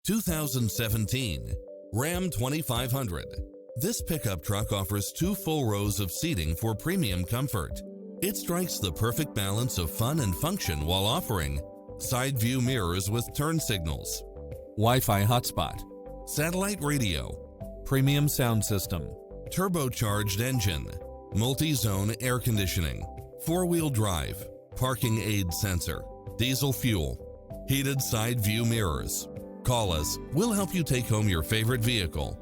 2017 Ram 2500. This pickup truck offers 2 full rows of seating for premium comfort. It strikes the perfect balance of fun and function while offering side view mirrors with turn signals, Wi-Fi hotspot, satellite radio, premium sound system, turbocharged engine, multi-zone air conditioning, 4-wheel drive, parking aid sensor, diesel fuel, heated side view mirrors. Call us. We'll help you take home your favorite vehicle.